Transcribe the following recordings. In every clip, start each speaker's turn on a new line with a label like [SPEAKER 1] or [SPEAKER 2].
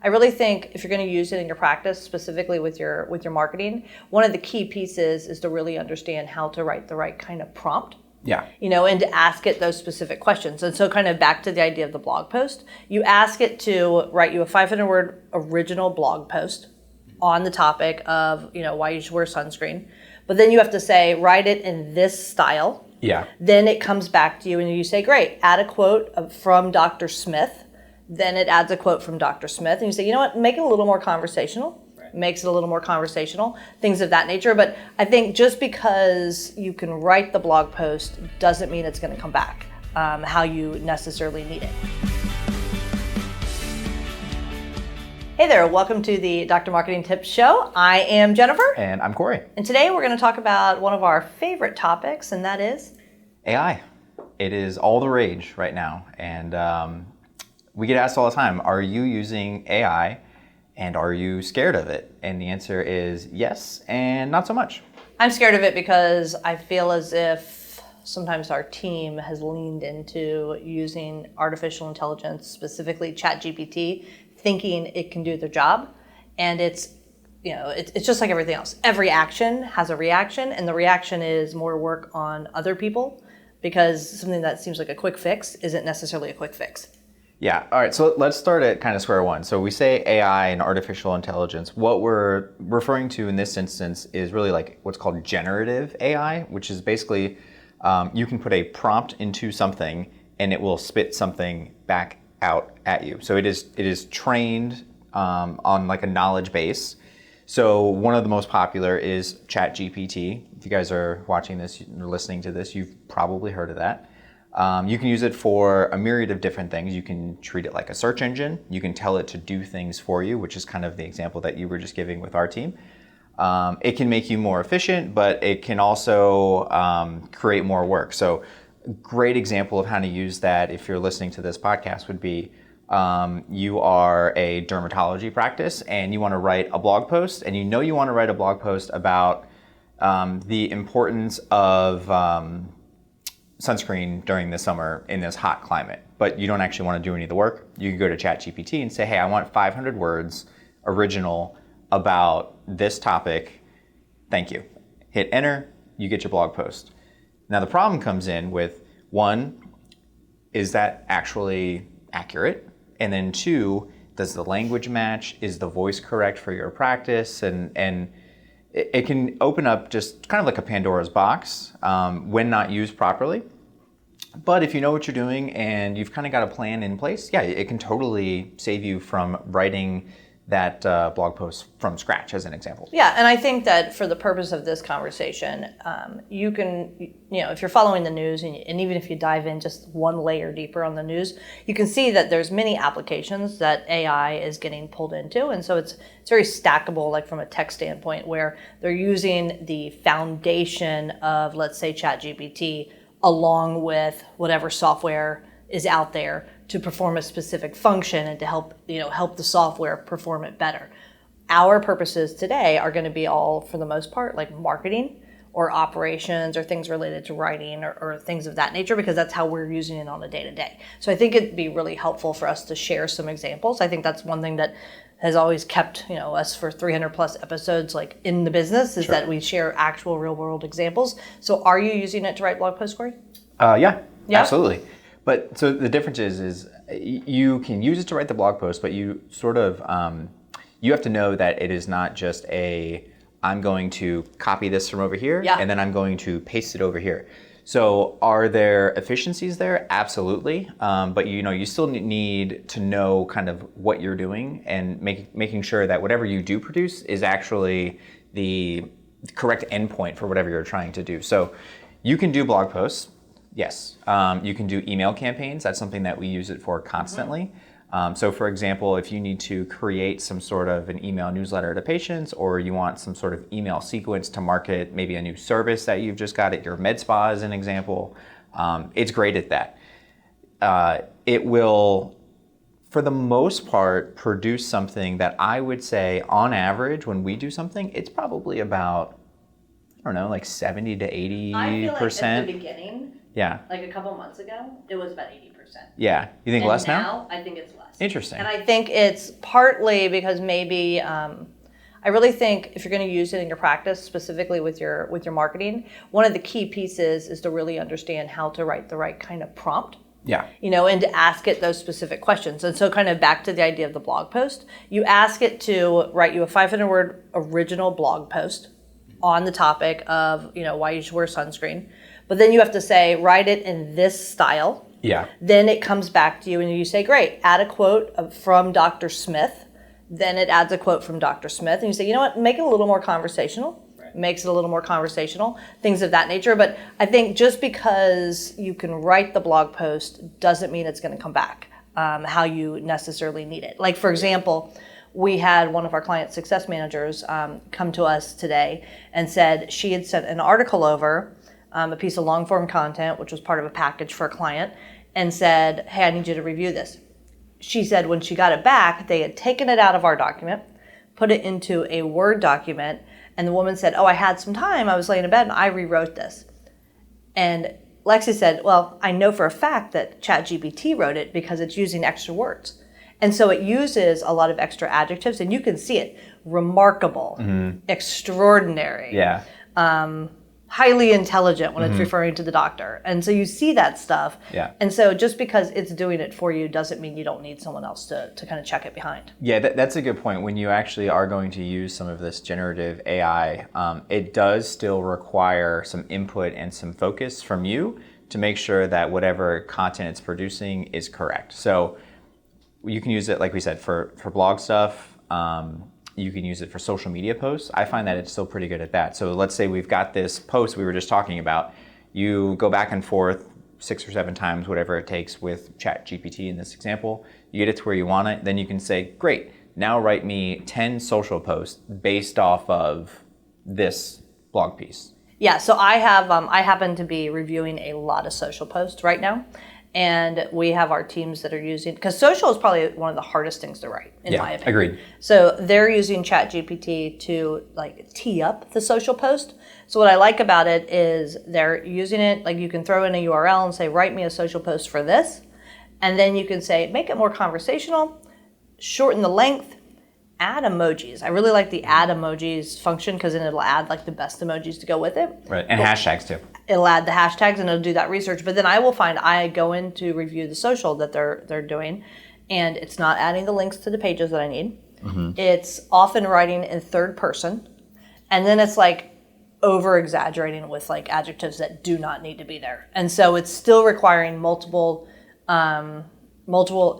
[SPEAKER 1] I really think if you're going to use it in your practice, specifically with your marketing, one of the key pieces is to really understand how to write the right kind of prompt.
[SPEAKER 2] Yeah.
[SPEAKER 1] And to ask it those specific questions. And so kind of back to the idea of the blog post, you ask it to write you a 500-word original blog post on the topic of, why you should wear sunscreen. But then you have to say, write it in this style.
[SPEAKER 2] Yeah.
[SPEAKER 1] Then it comes back to you and you say, great, add a quote from Dr. Smith. Then it adds a quote from Dr. Smith. And you say, you know what, make it a little more conversational. Makes it a little more conversational, things of that nature. But I think just because you can write the blog post doesn't mean it's going to come back how you necessarily need it. Hey there, welcome to the Dr. Marketing Tips Show. I am Jennifer.
[SPEAKER 2] And I'm Corey.
[SPEAKER 1] And today we're going to talk about one of our favorite topics, and that is
[SPEAKER 2] AI. It is all the rage right now. And we get asked all the time, are you using AI? And are you scared of it? And the answer is yes, and not so much.
[SPEAKER 1] I'm scared of it because I feel as if sometimes our team has leaned into using artificial intelligence, specifically ChatGPT, thinking it can do their job. And it's just like everything else. Every action has a reaction, and the reaction is more work on other people because something that seems like a quick fix isn't necessarily a quick fix.
[SPEAKER 2] Yeah, all right, so let's start at kind of square one. So we say AI and artificial intelligence. What we're referring to in this instance is really like what's called generative AI, which is basically you can put a prompt into something and it will spit something back out at you. So it is trained on like a knowledge base. So one of the most popular is ChatGPT. If you guys are watching this or listening to this, you've probably heard of that. You can use it for a myriad of different things. You can treat it like a search engine. You can tell it to do things for you, which is kind of the example that you were just giving with our team. It can make you more efficient, but it can also create more work. So a great example of how to use that if you're listening to this podcast would be you are a dermatology practice and you want to write a blog post, and you want to write a blog post about the importance of sunscreen during the summer in this hot climate, but you don't actually want to do any of the work. You can go to ChatGPT and say, hey, I want 500 words original about this topic. Thank you. Hit enter, you get your blog post. Now the problem comes in with one, is that actually accurate? And then two, does the language match? Is the voice correct for your practice? And it can open up just kind of like a Pandora's box when not used properly. But if you know what you're doing and you've kind of got a plan in place, yeah, it can totally save you from writing that blog post from scratch, as an example.
[SPEAKER 1] Yeah, and I think that for the purpose of this conversation, you can, if you're following the news, and even if you dive in just one layer deeper on the news, you can see that there's many applications that AI is getting pulled into, and so it's very stackable, like from a tech standpoint, where they're using the foundation of, let's say, ChatGPT, along with whatever software is out there to perform a specific function and to help the software perform it better. Our purposes today are going to be all, for the most part, like marketing or operations or things related to writing or things of that nature, because that's how we're using it on a day-to-day. So I think it'd be really helpful for us to share some examples. I think that's one thing that has always kept us for 300 plus episodes like in the business is that we share actual real world examples. So are you using it to write blog posts, Corey?
[SPEAKER 2] Yeah, absolutely. But so the difference is you can use it to write the blog post, but you sort of, you have to know that it is not just I'm going to copy this from over here and then I'm going to paste it over here. So are there efficiencies there? Absolutely. But you still need to know kind of what you're doing and making sure that whatever you do produce is actually the correct endpoint for whatever you're trying to do. So you can do blog posts. Yes. You can do email campaigns. That's something that we use it for constantly. So for example, if you need to create some sort of an email newsletter to patients, or you want some sort of email sequence to market maybe a new service that you've just got at your med spa as an example, it's great at that. It will, for the most part, produce something that I would say on average when we do something, it's probably about, like 70 to 80%.
[SPEAKER 1] I feel like at the beginning,
[SPEAKER 2] Yeah.
[SPEAKER 1] Like a couple months ago, it was about 80%.
[SPEAKER 2] Yeah. You think
[SPEAKER 1] And
[SPEAKER 2] less now?
[SPEAKER 1] now, I think it's less.
[SPEAKER 2] Interesting.
[SPEAKER 1] And I think it's partly because maybe I really think if you're going to use it in your practice, specifically with your marketing, one of the key pieces is to really understand how to write the right kind of prompt.
[SPEAKER 2] Yeah.
[SPEAKER 1] And to ask it those specific questions. And so kind of back to the idea of the blog post, you ask it to write you a 500-word original blog post on the topic of, why you should wear sunscreen. But then you have to say, write it in this style.
[SPEAKER 2] Yeah.
[SPEAKER 1] Then it comes back to you and you say, great, add a quote from Dr. Smith. Then it adds a quote from Dr. Smith. And you say, you know what, make it a little more conversational. Makes it a little more conversational, things of that nature. But I think just because you can write the blog post doesn't mean it's going to come back how you necessarily need it. Like, for example, we had one of our client success managers come to us today and said she had sent an article over, a piece of long form content, which was part of a package for a client, and said, hey, I need you to review this. She said when she got it back, they had taken it out of our document, put it into a Word document, and the woman said, oh, I had some time. I was laying in bed and I rewrote this. And Lexi said, well, I know for a fact that ChatGPT wrote it because it's using extra words. And so it uses a lot of extra adjectives, and you can see it. Remarkable, extraordinary, highly intelligent when it's referring to the doctor. And so you see that stuff.
[SPEAKER 2] Yeah.
[SPEAKER 1] And so just because it's doing it for you doesn't mean you don't need someone else to kind of check it behind.
[SPEAKER 2] Yeah, that's a good point. When you actually are going to use some of this generative AI, it does still require some input and some focus from you to make sure that whatever content it's producing is correct. So you can use it, like we said, for blog stuff. You can use it for social media posts. I find that it's still pretty good at that. So let's say we've got this post we were just talking about. You go back and forth 6 or 7 times, whatever it takes with ChatGPT in this example. You get it to where you want it. Then you can say, great, now write me 10 social posts based off of this blog piece.
[SPEAKER 1] Yeah, so I happen to be reviewing a lot of social posts right now. And we have our teams that are using, because social is probably one of the hardest things to write, in my opinion.
[SPEAKER 2] Agreed.
[SPEAKER 1] So they're using ChatGPT to tee up the social post. So what I like about it is they're using it, like you can throw in a URL and say, write me a social post for this. And then you can say, make it more conversational, shorten the length, add emojis. I really like the add emojis function because then it'll add the best emojis to go with it.
[SPEAKER 2] Right, and hashtags too.
[SPEAKER 1] It'll add the hashtags and it'll do that research. But then I go in to review the social that they're doing, and it's not adding the links to the pages that I need. It's often writing in third person, and then it's over exaggerating with adjectives that do not need to be there. And so it's still requiring multiple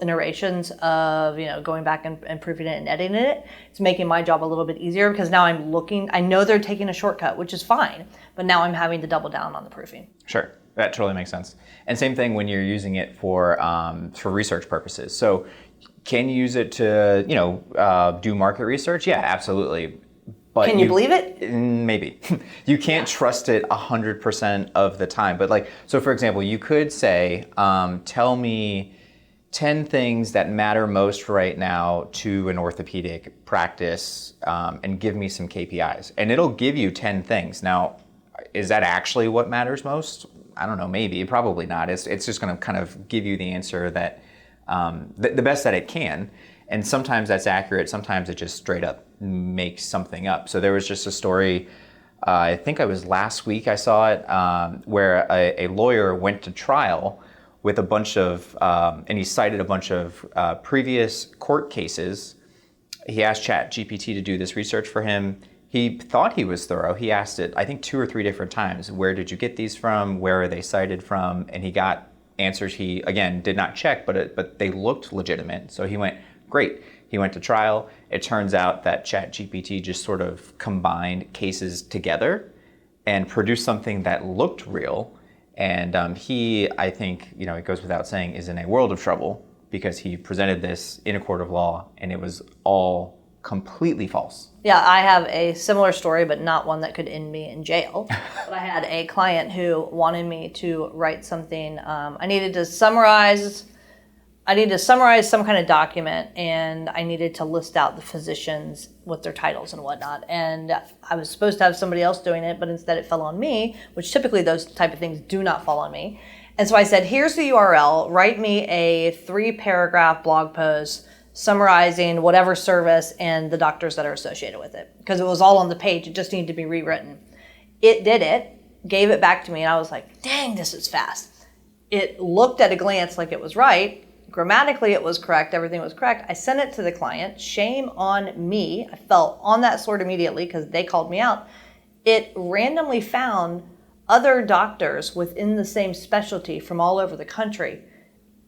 [SPEAKER 1] iterations of going back and proofing it and editing it. It's making my job a little bit easier because now I know they're taking a shortcut, which is fine, but now I'm having to double down on the proofing.
[SPEAKER 2] Sure, that totally makes sense. And same thing when you're using it for research purposes. So can you use it to do market research? Yeah, absolutely. But
[SPEAKER 1] can you believe it?
[SPEAKER 2] Maybe. You can't trust it 100% of the time. But so for example, you could say, tell me 10 things that matter most right now to an orthopedic practice, and give me some KPIs. And it'll give you 10 things. Now, is that actually what matters most? I don't know, maybe, probably not. It's just gonna kind of give you the answer that, the best that it can. And sometimes that's accurate, sometimes it just straight up makes something up. So there was just a story, I think it was last week I saw it, where a lawyer went to trial with a bunch of, and he cited a bunch of previous court cases. He asked ChatGPT to do this research for him. He thought he was thorough. He asked it, I think 2 or 3 different times, where did you get these from? Where are they cited from? And he got answers he, again, did not check, but they looked legitimate. So he went, great. He went to trial. It turns out that ChatGPT just sort of combined cases together and produced something that looked real. And he, I think, it goes without saying, is in a world of trouble because he presented this in a court of law and it was all completely false.
[SPEAKER 1] Yeah, I have a similar story, but not one that could end me in jail. But I had a client who wanted me to write something. I needed to summarize I needed to summarize some kind of document, and I needed to list out the physicians with their titles and whatnot. And I was supposed to have somebody else doing it, but instead it fell on me, which typically those type of things do not fall on me. And so I said, here's the URL, write me a 3-paragraph blog post summarizing whatever service and the doctors that are associated with it. Because it was all on the page, it just needed to be rewritten. It did it, gave it back to me, and I was like, dang, this is fast. It looked at a glance like it was right. Grammatically, it was correct. Everything was correct. I sent it to the client. Shame on me. I fell on that sword immediately because they called me out. It randomly found other doctors within the same specialty from all over the country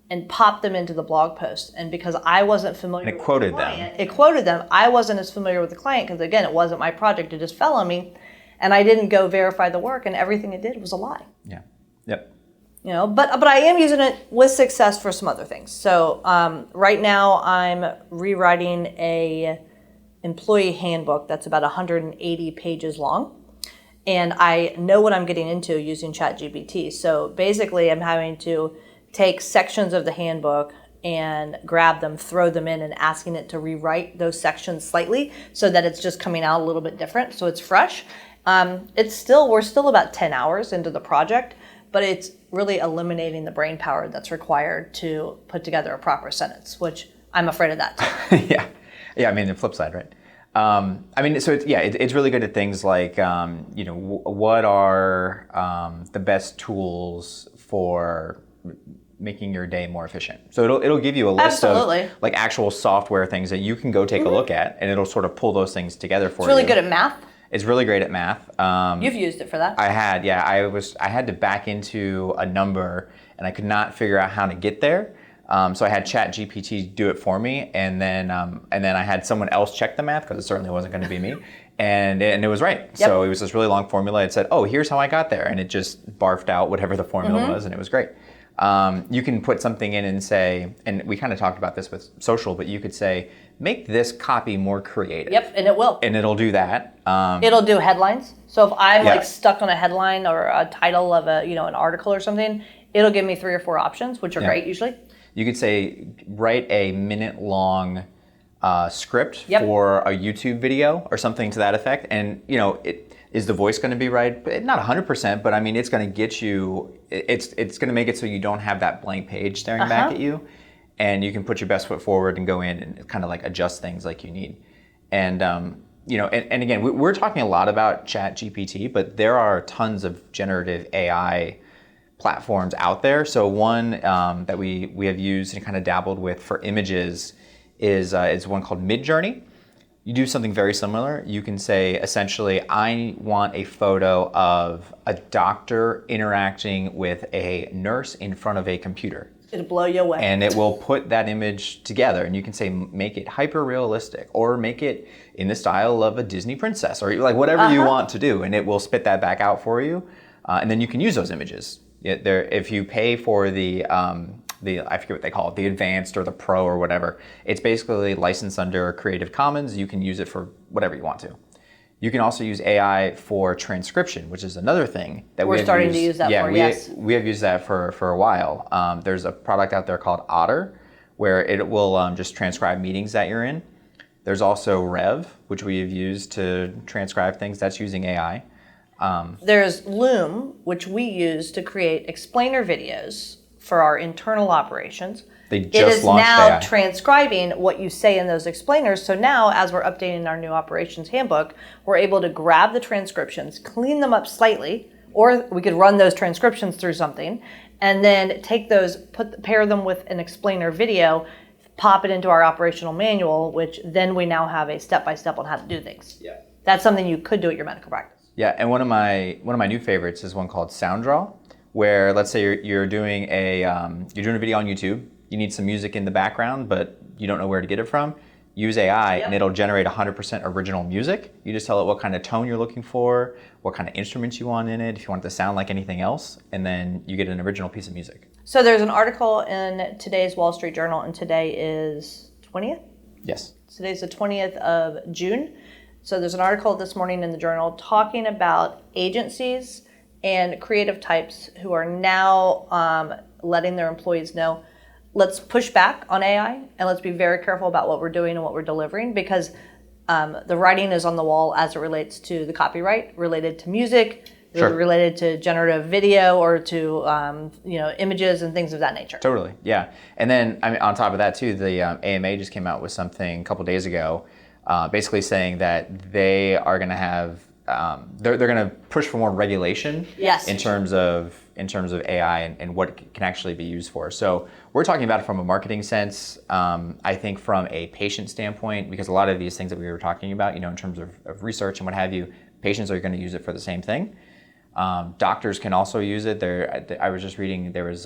[SPEAKER 1] and popped them into the blog post. And because I wasn't familiar with the client, it quoted them. I wasn't as familiar with the client because, again, it wasn't my project. It just fell on me. And I didn't go verify the work, and everything it did was a lie.
[SPEAKER 2] Yeah. Yep.
[SPEAKER 1] You know, but I am using it with success for some other things. So right now I'm rewriting a employee handbook that's about 180 pages long, and I know what I'm getting into using ChatGPT. So basically, I'm having to take sections of the handbook and grab them, throw them in, and asking it to rewrite those sections slightly so that it's just coming out a little bit different, so it's fresh. We're still about 10 hours into the project, but it's really eliminating the brain power that's required to put together a proper sentence, which I'm afraid of that too.
[SPEAKER 2] Yeah. I mean, the flip side, right? So it's really good at things like, what are the best tools for making your day more efficient? So it'll give you a list of like actual software things that you can go take a look at, and it'll sort of pull those things together for you.
[SPEAKER 1] It's really good at math.
[SPEAKER 2] It's really great at math.
[SPEAKER 1] You've used it for that.
[SPEAKER 2] I had, yeah. I had to back into a number, and I could not figure out how to get there. So I had ChatGPT do it for me, and then I had someone else check the math because it certainly wasn't going to be me, and it was right. Yep. So it was this really long formula. It said, "Oh, here's how I got there," and it just barfed out whatever the formula was, and it was great. You can put something in and say, and we kind of talked about this with social, but you could say, make this copy more creative.
[SPEAKER 1] Yep, and it will.
[SPEAKER 2] And it'll do that.
[SPEAKER 1] It'll do headlines. So if I'm like stuck on a headline or a title of an article or something, it'll give me 3 or 4 options, which are great usually. You
[SPEAKER 2] could say, write a minute-long script for a YouTube video or something to that effect, and is the voice going to be right? Not 100%, but I mean, it's going to get you. It's going to make it so you don't have that blank page staring back at you, and you can put your best foot forward and go in and kind of like adjust things like you need. And and again, we're talking a lot about ChatGPT, but there are tons of generative AI platforms out there. So one that we have used and kind of dabbled with for images is one called Midjourney. You do something very similar. You can say, essentially, I want a photo of a doctor interacting with a nurse in front of a computer.
[SPEAKER 1] It'll blow you away.
[SPEAKER 2] And it will put that image together, and you can say, make it hyper-realistic, or make it in the style of a Disney princess, or like whatever you want to do, and it will spit that back out for you. And then you can use those images. If you pay for the I forget what they call it, the advanced or the pro or whatever, it's basically licensed under Creative Commons. You can use it for whatever you want to. You can also use AI for transcription, which is another thing that
[SPEAKER 1] we're starting to use that for. Yes,
[SPEAKER 2] we have used that for a while. There's a product out there called Otter, where it will just transcribe meetings that you're in. There's also Rev, which we have used to transcribe things. That's using AI.
[SPEAKER 1] There's Loom, which we use to create explainer videos for our internal operations.
[SPEAKER 2] They just launched AI.
[SPEAKER 1] It is now transcribing what you say in those explainers. So now, as we're updating our new operations handbook, we're able to grab the transcriptions, clean them up slightly, or we could run those transcriptions through something, and then take those, pair them with an explainer video, pop it into our operational manual, which then we now have a step-by-step on how to do things.
[SPEAKER 2] Yeah.
[SPEAKER 1] That's something you could do at your medical practice.
[SPEAKER 2] Yeah, and one of my new favorites is one called SoundDraw, where let's say you're doing a video on YouTube. You need some music in the background, but you don't know where to get it from. Use AI, and it'll generate 100% original music. You just tell it what kind of tone you're looking for, what kind of instruments you want in it, if you want it to sound like anything else, and then you get an original piece of music.
[SPEAKER 1] So there's an article in today's Wall Street Journal, and today is 20th?
[SPEAKER 2] Yes.
[SPEAKER 1] Today's the 20th of June. So there's an article this morning in the Journal talking about agencies and creative types who are now letting their employees know, let's push back on AI and let's be very careful about what we're doing and what we're delivering, because the writing is on the wall as it relates to the copyright related to music,
[SPEAKER 2] Sure.
[SPEAKER 1] related to generative video, or to images and things of that nature.
[SPEAKER 2] Totally, yeah. And then I mean, on top of that too, the AMA just came out with something a couple days ago, basically saying that they are going to have they're going to push for more regulation.
[SPEAKER 1] Yes.
[SPEAKER 2] in terms of AI and what it can actually be used for. So we're talking about it from a marketing sense. I think from a patient standpoint, because a lot of these things that we were talking about, in terms of research and what have you, patients are going to use it for the same thing. Doctors can also use it. I was just reading there was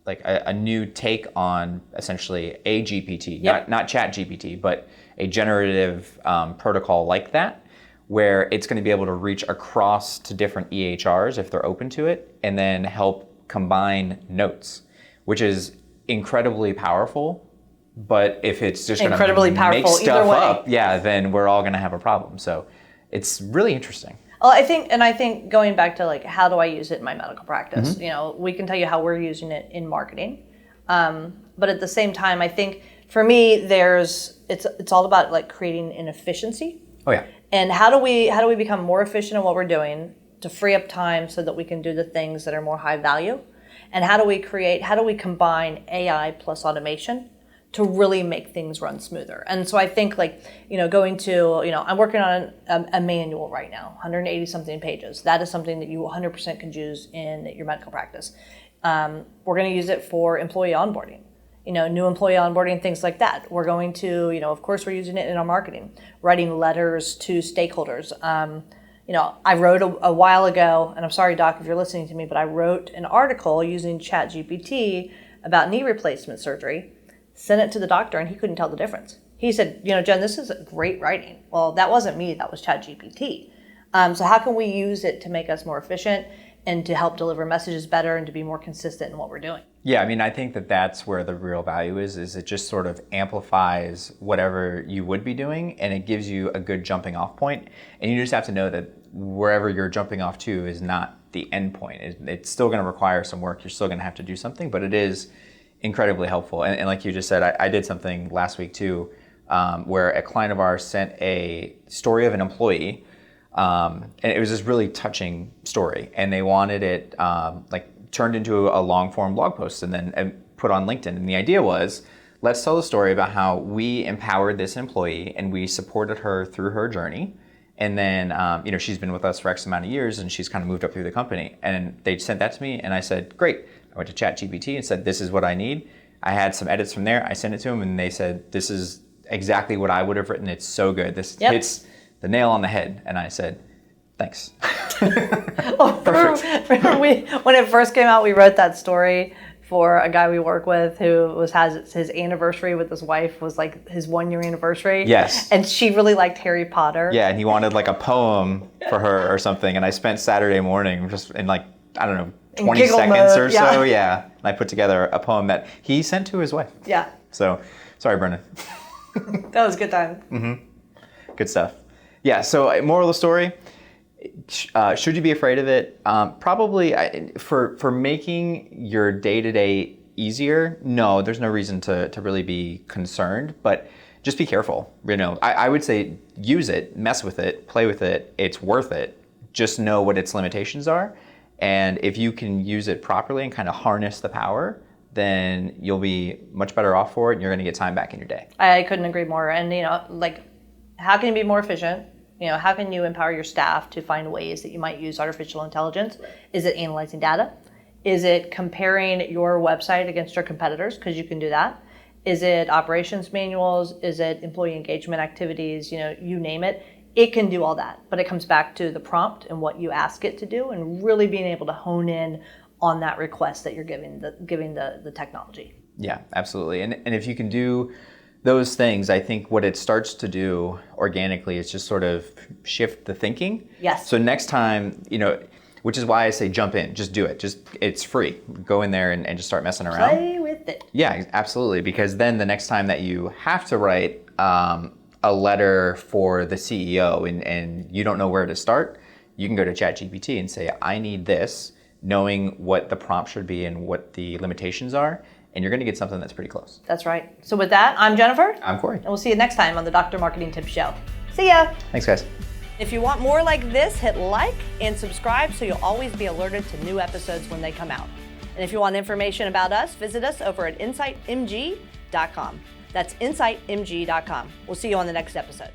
[SPEAKER 2] like a new take on essentially a GPT,
[SPEAKER 1] Yep.
[SPEAKER 2] not Chat GPT, but a generative protocol like that, where it's going to be able to reach across to different EHRs if they're open to it, and then help combine notes, which is incredibly powerful. But if it's just going to
[SPEAKER 1] Incredibly
[SPEAKER 2] make
[SPEAKER 1] powerful either
[SPEAKER 2] stuff
[SPEAKER 1] way.
[SPEAKER 2] up, yeah, then we're all going to have a problem. So it's really interesting.
[SPEAKER 1] Well, I think going back to like, how do I use it in my medical practice? We can tell you how we're using it in marketing, but at the same time, I think for me, it's all about like creating an efficiency.
[SPEAKER 2] Oh yeah.
[SPEAKER 1] And how do we become more efficient in what we're doing to free up time so that we can do the things that are more high value? And how do we combine AI plus automation to really make things run smoother? And so I think going to, I'm working on a manual right now, 180 something pages. That is something that you 100% can use in your medical practice. We're going to use it for employee onboarding. New employee onboarding, things like that. We're going to, of course, we're using it in our marketing, writing letters to stakeholders. I wrote a while ago, and I'm sorry, Doc, if you're listening to me, but I wrote an article using ChatGPT about knee replacement surgery, sent it to the doctor, and he couldn't tell the difference. He said, Jen, this is great writing. Well, that wasn't me, that was ChatGPT. So how can we use it to make us more efficient and to help deliver messages better and to be more consistent in what we're doing?
[SPEAKER 2] Yeah, I mean, I think that's where the real value is it just sort of amplifies whatever you would be doing, and it gives you a good jumping off point. And you just have to know that wherever you're jumping off to is not the end point. It's still going to require some work. You're still going to have to do something, but it is incredibly helpful. And like you just said, I did something last week too, where a client of ours sent a story of an employee, and it was this really touching story, and they wanted it turned into a long form blog post and then put on LinkedIn. And the idea was, let's tell the story about how we empowered this employee and we supported her through her journey. And then, she's been with us for X amount of years and she's kind of moved up through the company. And they sent that to me and I said, great. I went to ChatGPT and said, this is what I need. I had some edits from there. I sent it to them and they said, this is exactly what I would have written. It's so good. This hits the nail on the head. And I said, thanks.
[SPEAKER 1] Well, remember when it first came out, we wrote that story for a guy we work with who has his anniversary with his wife was like his 1 year anniversary.
[SPEAKER 2] Yes.
[SPEAKER 1] And she really liked Harry Potter.
[SPEAKER 2] Yeah, and he wanted like a poem for her or something. And I spent Saturday morning just in 20 seconds or so. Yeah. And I put together a poem that he sent to his wife.
[SPEAKER 1] Yeah.
[SPEAKER 2] So, sorry, Brennan.
[SPEAKER 1] That was a good time.
[SPEAKER 2] Mm-hmm. Good stuff. Yeah, so moral of the story, should you be afraid of it? Probably for making your day-to-day easier, no, there's no reason to really be concerned, but just be careful. I would say use it, mess with it, play with it. It's worth it. Just know what its limitations are. And if you can use it properly and kind of harness the power, then you'll be much better off for it and you're going to get time back in your day.
[SPEAKER 1] I couldn't agree more. And, how can you be more efficient? How can you empower your staff to find ways that you might use artificial intelligence? Is it analyzing data? Is it comparing your website against your competitors? Because you can do that. Is it operations manuals? Is it employee engagement activities? You name it. It can do all that. But it comes back to the prompt and what you ask it to do and really being able to hone in on that request that you're giving the technology.
[SPEAKER 2] Yeah, absolutely. And if you can do those things, I think what it starts to do organically is just sort of shift the thinking.
[SPEAKER 1] Yes.
[SPEAKER 2] So next time, which is why I say jump in, just do it. It's free. Go in there and just start messing around.
[SPEAKER 1] Play with it.
[SPEAKER 2] Yeah, absolutely. Because then the next time that you have to write a letter for the CEO and you don't know where to start, you can go to ChatGPT and say, I need this, knowing what the prompt should be and what the limitations are. and you're going to get something that's pretty close.
[SPEAKER 1] That's right. So with that, I'm Jennifer.
[SPEAKER 2] I'm Corey.
[SPEAKER 1] And we'll see you next time on the Dr. Marketing Tips Show. See ya.
[SPEAKER 2] Thanks, guys.
[SPEAKER 1] If you want more like this, hit like and subscribe so you'll always be alerted to new episodes when they come out. And if you want information about us, visit us over at insightmg.com. That's insightmg.com. We'll see you on the next episode.